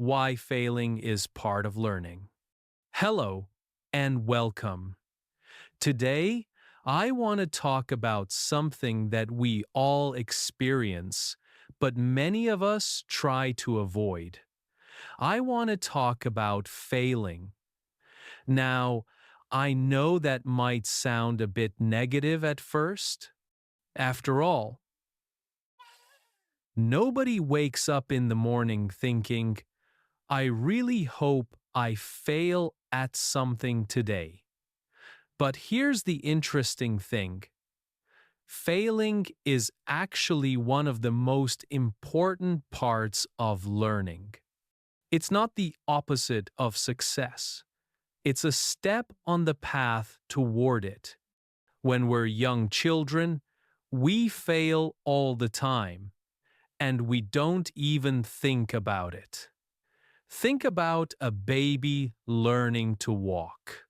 why failing is part of learning. Hello and welcome. Today, I want to talk about something that we all experience, but many of us try to avoid. I want to talk about failing. Now, I know that might sound a bit negative at first. After all, nobody wakes up in the morning thinking, I really hope I fail at something today. But here's the interesting thing. Failing is actually one of the most important parts of learning. It's not the opposite of success. It's a step on the path toward it. When we're young children, we fail all the time, and we don't even think about it. Think about a baby learning to walk.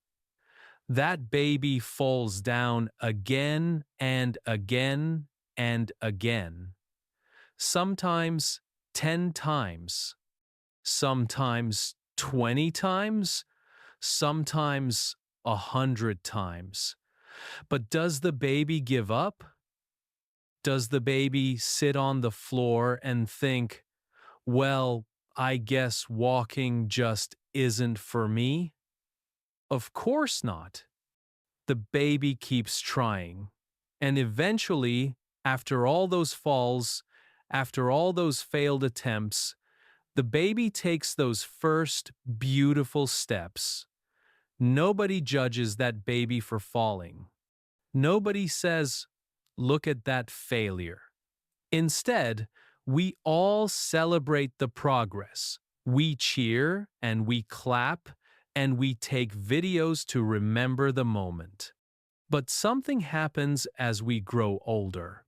That baby falls down again and again and again. Sometimes 10 times, sometimes 20 times, sometimes 100 times. But does the baby give up? Does the baby sit on the floor and think, well, I guess walking just isn't for me? Of course not. The baby keeps trying. And eventually, after all those falls, after all those failed attempts, the baby takes those first beautiful steps. Nobody judges that baby for falling. Nobody says, look at that failure. Instead, we all celebrate the progress. We cheer and we clap and we take videos to remember the moment. But something happens as we grow older.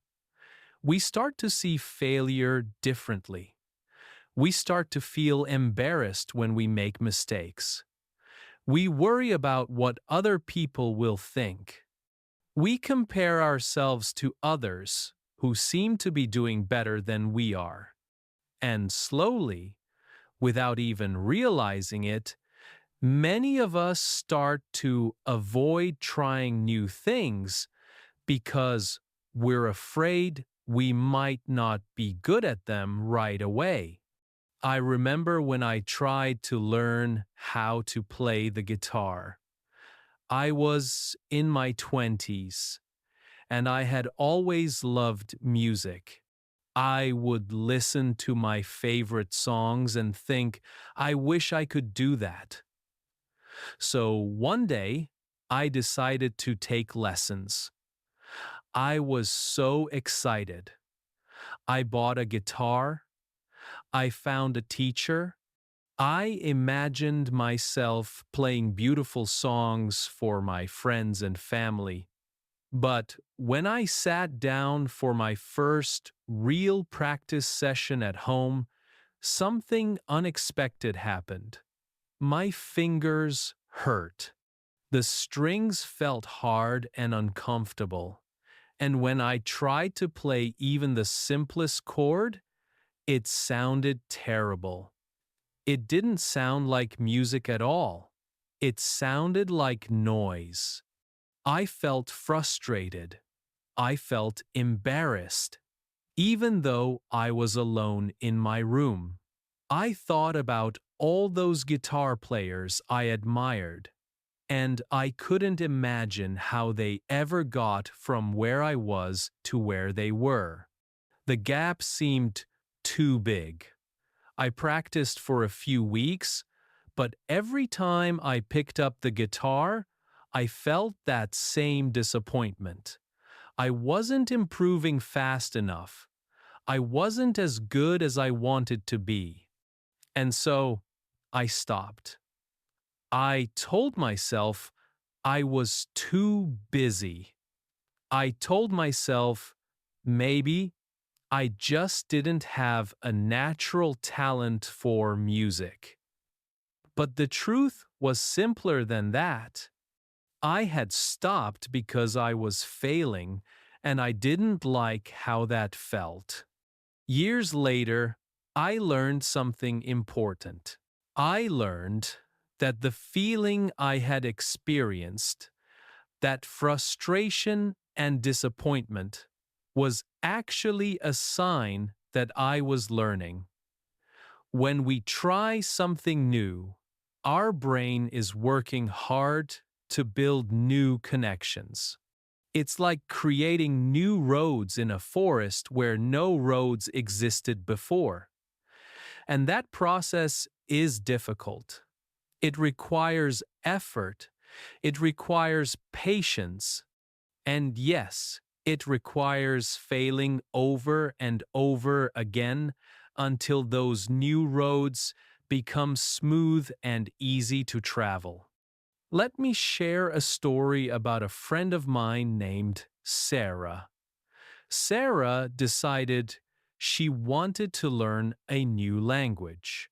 We start to see failure differently. We start to feel embarrassed when we make mistakes. We worry about what other people will think. We compare ourselves to others who seem to be doing better than we are. And slowly, without even realizing it, many of us start to avoid trying new things because we're afraid we might not be good at them right away. I remember when I tried to learn how to play the guitar. I was in my 20s, and I had always loved music. I would listen to my favorite songs and think, I wish I could do that. So one day, I decided to take lessons. I was so excited. I bought a guitar. I found a teacher. I imagined myself playing beautiful songs for my friends and family. But when I sat down for my first real practice session at home, something unexpected happened. My fingers hurt. The strings felt hard and uncomfortable. And when I tried to play even the simplest chord, it sounded terrible. It didn't sound like music at all. It sounded like noise. I felt frustrated. I felt embarrassed, even though I was alone in my room. I thought about all those guitar players I admired, and I couldn't imagine how they ever got from where I was to where they were. The gap seemed too big. I practiced for a few weeks, but every time I picked up the guitar, I felt that same disappointment. I wasn't improving fast enough. I wasn't as good as I wanted to be. And so, I stopped. I told myself I was too busy. I told myself maybe I just didn't have a natural talent for music. But the truth was simpler than that. I had stopped because I was failing, and I didn't like how that felt. Years later, I learned something important. I learned that the feeling I had experienced, that frustration and disappointment, was actually a sign that I was learning. When we try something new, our brain is working hard to build new connections. It's like creating new roads in a forest where no roads existed before. And that process is difficult. It requires effort. It requires patience. And yes, it requires failing over and over again until those new roads become smooth and easy to travel. Let me share a story about a friend of mine named Sarah. Sarah decided she wanted to learn a new language.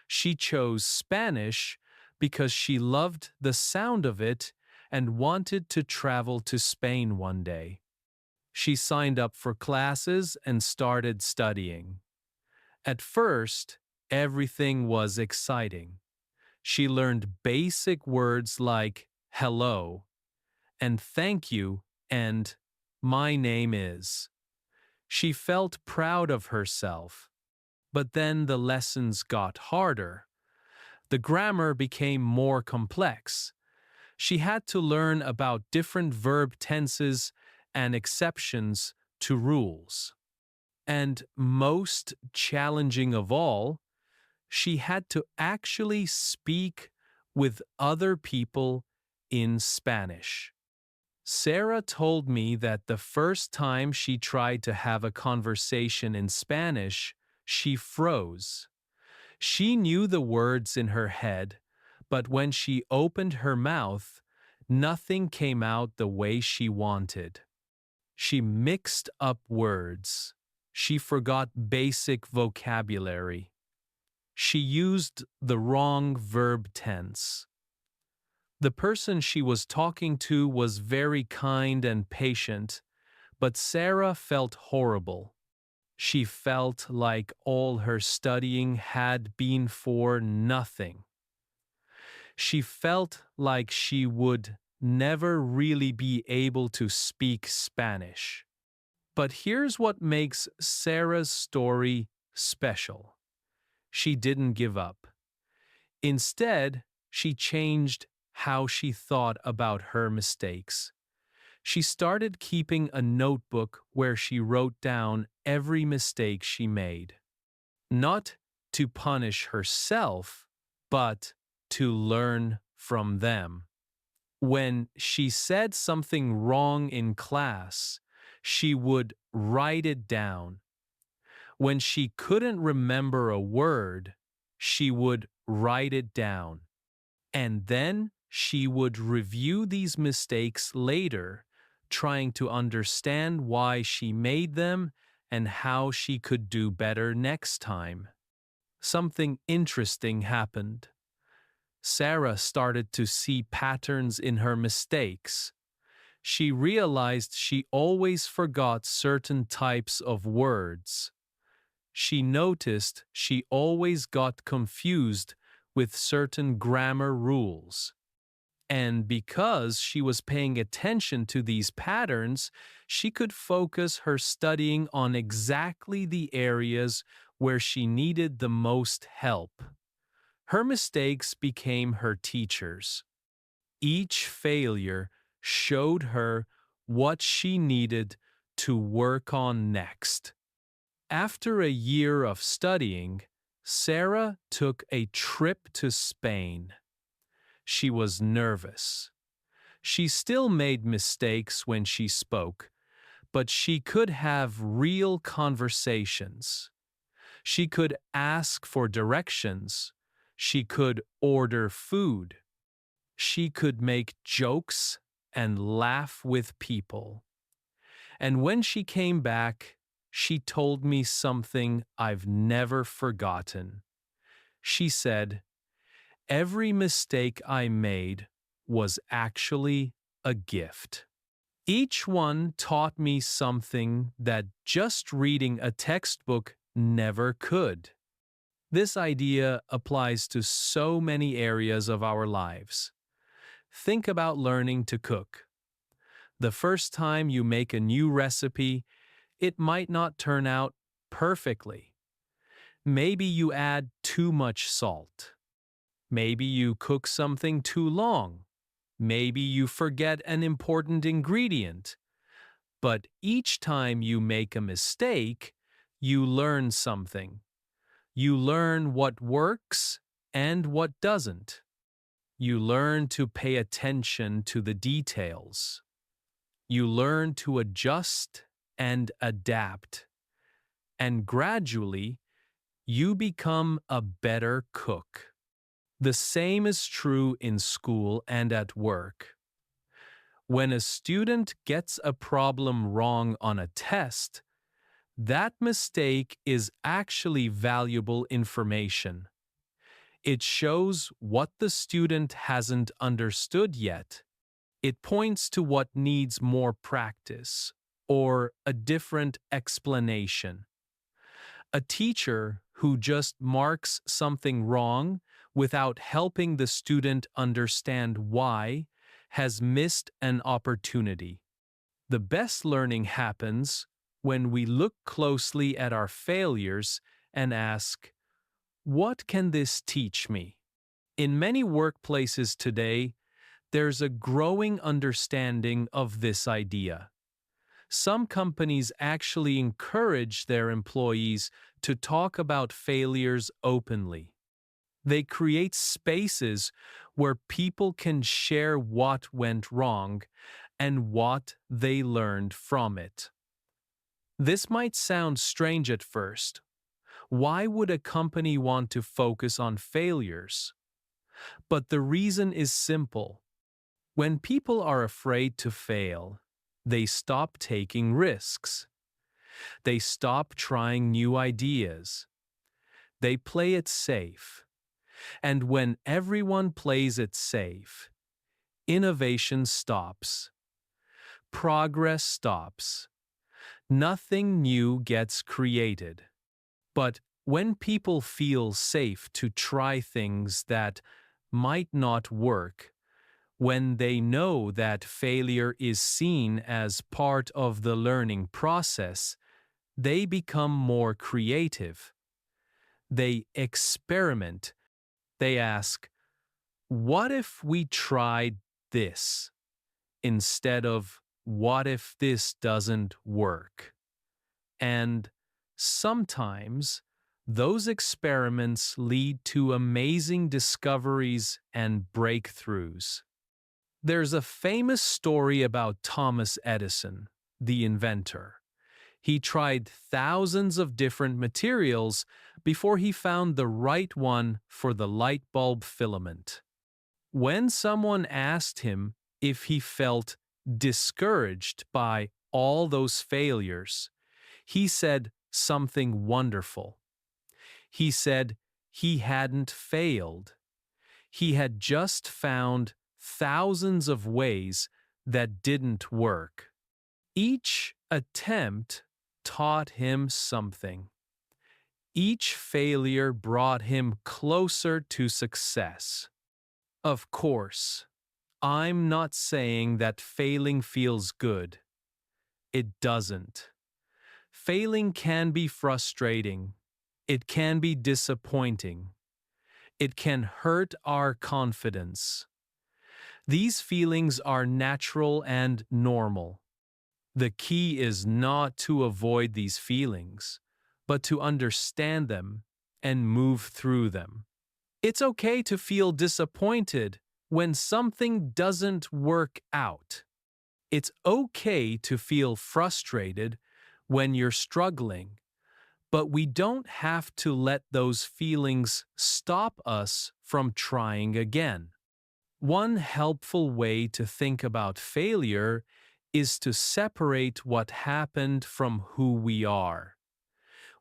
She chose Spanish because she loved the sound of it and wanted to travel to Spain one day. She signed up for classes and started studying. At first, everything was exciting. She learned basic words like hello and thank you and my name is. She felt proud of herself. But then the lessons got harder. The grammar became more complex. She had to learn about different verb tenses and exceptions to rules. And most challenging of all, she had to actually speak with other people in Spanish. Sarah told me that the first time she tried to have a conversation in Spanish, she froze. She knew the words in her head, but when she opened her mouth, nothing came out the way she wanted. She mixed up words. She forgot basic vocabulary. She used the wrong verb tense. The person she was talking to was very kind and patient, but Sarah felt horrible. She felt like all her studying had been for nothing. She felt like she would never really be able to speak Spanish. But here's what makes Sarah's story special. She didn't give up. Instead, she changed how she thought about her mistakes. She started keeping a notebook where she wrote down every mistake she made. Not to punish herself, but to learn from them. When she said something wrong in class, she would write it down. When she couldn't remember a word, she would write it down. And then she would review these mistakes later, trying to understand why she made them and how she could do better next time. Something interesting happened. Sarah started to see patterns in her mistakes. She realized she always forgot certain types of words. She noticed she always got confused with certain grammar rules. And because she was paying attention to these patterns, she could focus her studying on exactly the areas where she needed the most help. Her mistakes became her teachers. Each failure showed her what she needed to work on next. After a year of studying, Sarah took a trip to Spain. She was nervous. She still made mistakes when she spoke, but she could have real conversations. She could ask for directions. She could order food. She could make jokes and laugh with people. And when she came back, she told me something I've never forgotten. She said, "Every mistake I made was actually a gift. Each one taught me something that just reading a textbook never could." This idea applies to so many areas of our lives. Think about learning to cook. The first time you make a new recipe, it might not turn out perfectly. Maybe you add too much salt. Maybe you cook something too long. Maybe you forget an important ingredient. But each time you make a mistake, you learn something. You learn what works and what doesn't. You learn to pay attention to the details. You learn to adjust and adapt. And gradually, you become a better cook. The same is true in school and at work. When a student gets a problem wrong on a test, that mistake is actually valuable information. It shows what the student hasn't understood yet. It points to what needs more practice or a different explanation. A teacher who just marks something wrong without helping the student understand why has missed an opportunity. The best learning happens when we look closely at our failures and ask, what can this teach me? In many workplaces today, there's a growing understanding of this idea. Some companies actually encourage their employees to talk about failures openly. They create spaces where people can share what went wrong and what they learned from it. This might sound strange at first. Why would a company want to focus on failures? But the reason is simple. When people are afraid to fail, they stop taking risks. They stop trying new ideas. They play it safe. And when everyone plays it safe, innovation stops. Progress stops. Nothing new gets created. But when people feel safe to try things that might not work, when they know that failure is seen as part of the learning process, they become more creative. They experiment. They ask, what if we tried this? Instead of, what if this doesn't work? And sometimes those experiments lead to amazing discoveries and breakthroughs. There's a famous story about Thomas Edison, the inventor. He tried thousands of different materials before he found the right one for the light bulb filament. When someone asked him if he felt discouraged by all those failures, he said something wonderful. He said he hadn't failed. He had just found thousands of ways that didn't work. Each attempt taught him something. Each failure brought him closer to success. Of course, I'm not saying that failing feels good. It doesn't. Failing can be frustrating. It can be disappointing. It can hurt our confidence. These feelings are natural and normal. The key is not to avoid these feelings, but to understand them and move through them. It's okay to feel disappointed when something doesn't work out. It's okay to feel frustrated when you're struggling, but we don't have to let those feelings stop us from trying again. One helpful way to think about failure is to separate what happened from who we are.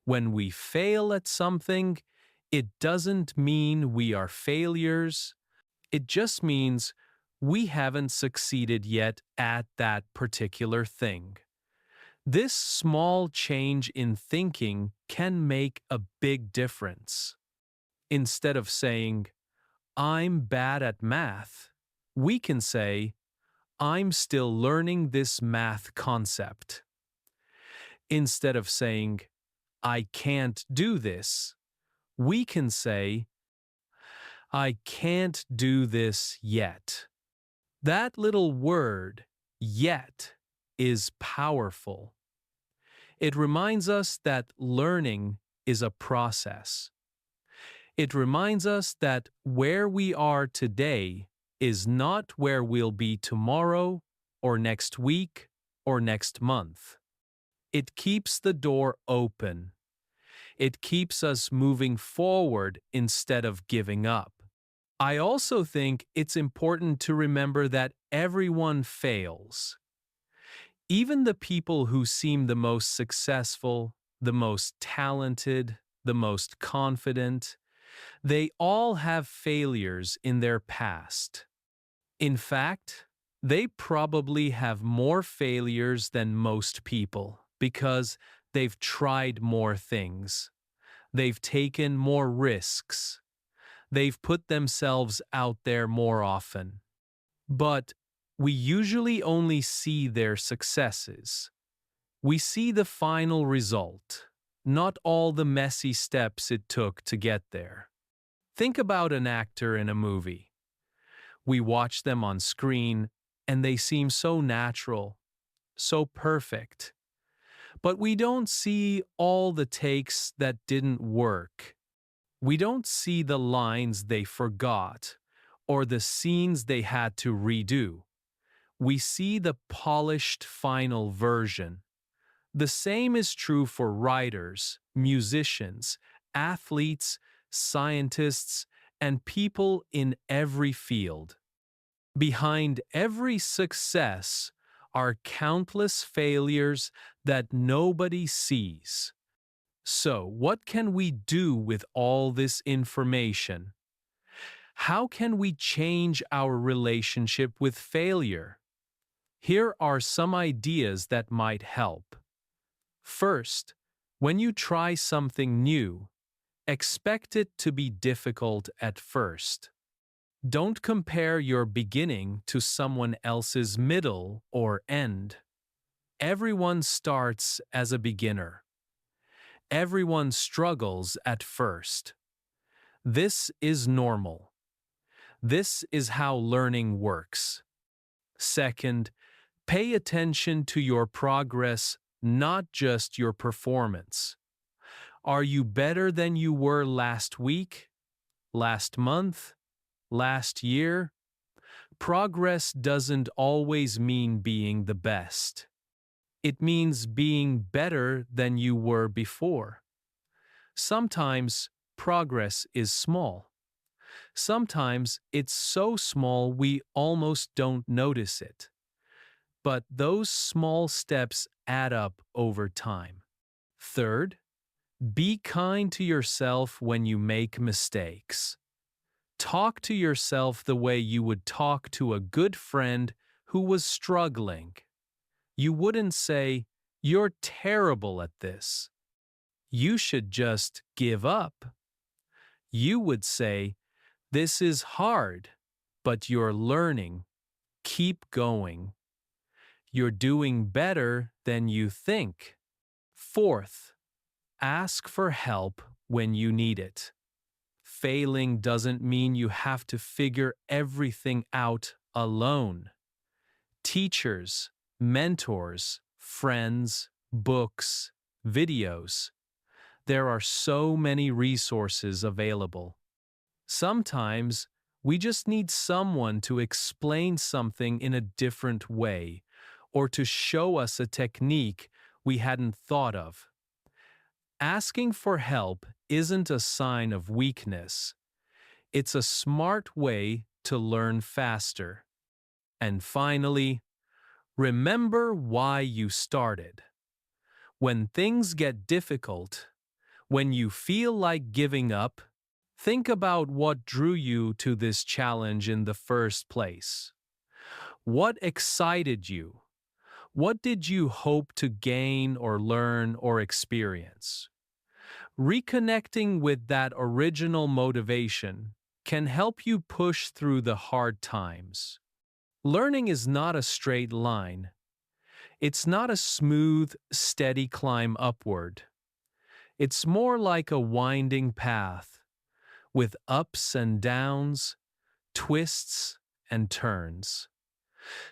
When we fail at something, it doesn't mean we are failures. It just means we haven't succeeded yet at that particular thing. This small change in thinking can make a big difference. Instead of saying, I'm bad at math, we can say, I'm still learning this math concept. Instead of saying, I can't do this, we can say, I can't do this yet. That little word, yet, is powerful. It reminds us that learning is a process. It reminds us that where we are today is not where we'll be tomorrow, or next week, or next month. It keeps the door open. It keeps us moving forward instead of giving up. I also think it's important to remember that everyone fails. Even the people who seem the most successful, the most talented, the most confident, they all have failures in their past. In fact, they probably have more failures than most people because they've tried more things. They've taken more risks. They've put themselves out there more often. But we usually only see their successes. We see the final result, not all the messy steps it took to get there. Think about an actor in a movie. We watch them on screen, and they seem so natural, so perfect. But we don't see all the takes that didn't work. We don't see the lines they forgot, or the scenes they had to redo. We see the polished final version. The same is true for writers, musicians, athletes, scientists, and people in every field. Behind every success are countless failures that nobody sees. So, what can we do with all this information? How can we change our relationship with failure? Here are some ideas that might help. First, when you try something new, expect it to be difficult at first. Don't compare your beginning to someone else's middle or end. Everyone starts as a beginner. Everyone struggles at first. This is normal. This is how learning works. Second, pay attention to your progress, not just your performance. Are you better than you were last week, last month, last year? Progress doesn't always mean being the best. It means being better than you were before. Sometimes progress is small. Sometimes it's so small we almost don't notice it. But those small steps add up over time. Third, be kind to yourself when you make mistakes. Talk to yourself the way you would talk to a good friend who was struggling. You wouldn't say, "You're terrible at this. You should just give up." You would say, "This is hard, but you're learning. Keep going. You're doing better than you think." Fourth, ask for help when you need it. Failing doesn't mean you have to figure everything out alone. Teachers, mentors, friends, books, videos. There are so many resources available. Sometimes we just need someone to explain something in a different way or to show us a technique we hadn't thought of. Asking for help isn't a sign of weakness. It's a smart way to learn faster. And finally, remember why you started. When things get difficult, when you feel like giving up, think about what drew you to this challenge in the first place. What excited you? What did you hope to gain or learn or experience? Reconnecting with that original motivation can help you push through the hard times. Learning is not a straight line. It's not a smooth, steady climb upward. It's more like a winding path with ups and downs, twists and turns.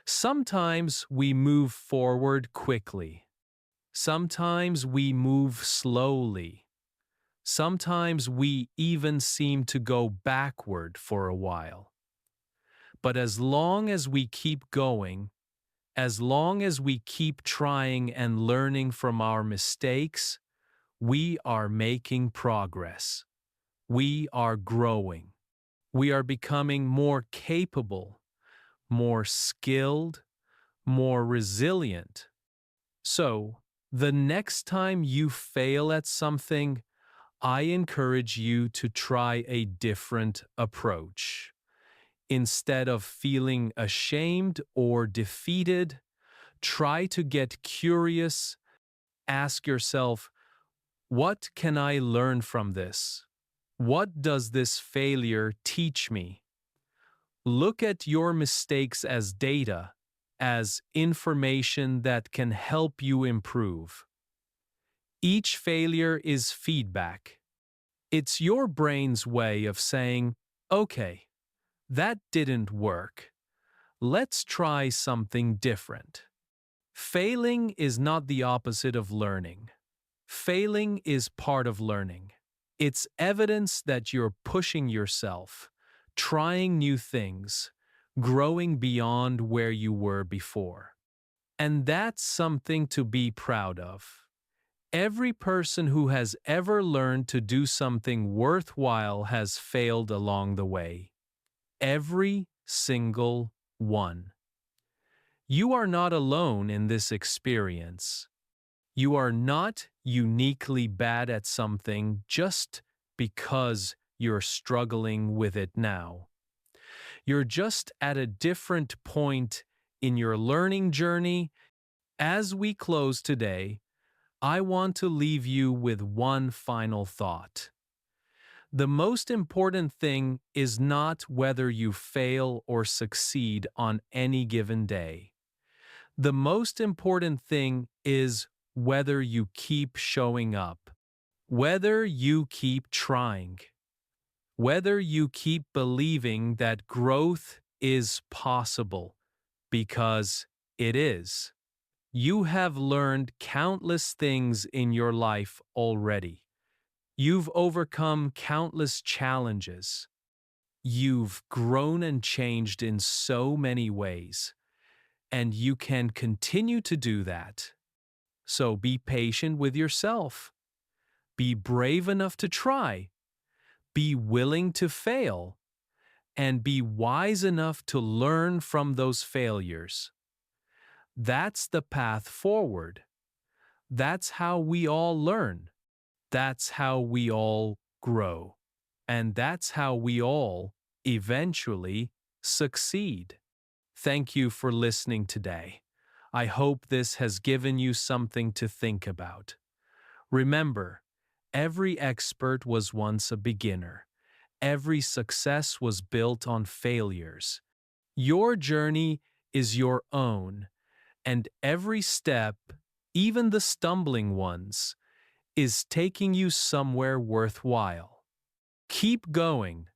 Sometimes we move forward quickly. Sometimes we move slowly. Sometimes we even seem to go backward for a while. But as long as we keep going, as long as we keep trying and learning from our mistakes, we are making progress. We are growing. We are becoming more capable, more skilled, more resilient. So, the next time you fail at something, I encourage you to try a different approach. Instead of feeling ashamed or defeated, try to get curious. Ask yourself, what can I learn from this? What does this failure teach me? Look at your mistakes as data, as information that can help you improve. Each failure is feedback. It's your brain's way of saying, okay, that didn't work. Let's try something different. Failing is not the opposite of learning. Failing is part of learning. It's evidence that you're pushing yourself, trying new things, growing beyond where you were before. And that's something to be proud of. Every person who has ever learned to do something worthwhile has failed along the way. Every single one. You are not alone in this experience. You are not uniquely bad at something just because you're struggling with it now. You're just at a different point in your learning journey. As we close today, I want to leave you with one final thought. The most important thing is not whether you fail or succeed on any given day. The most important thing is whether you keep showing up, whether you keep trying, whether you keep believing that growth is possible, because it is. You have learned countless things in your life already. You've overcome countless challenges. You've grown and changed in so many ways, and you can continue to do that. So be patient with yourself. Be brave enough to try. Be willing to fail. And be wise enough to learn from those failures. That's the path forward. That's how we all learn. That's how we all grow. And that's how we all eventually succeed. Thank you for listening today. I hope this has given you something to think about. Remember, every expert was once a beginner. Every success was built on failures. Your journey is your own, and every step, even the stumbling ones, is taking you somewhere worthwhile. Keep going,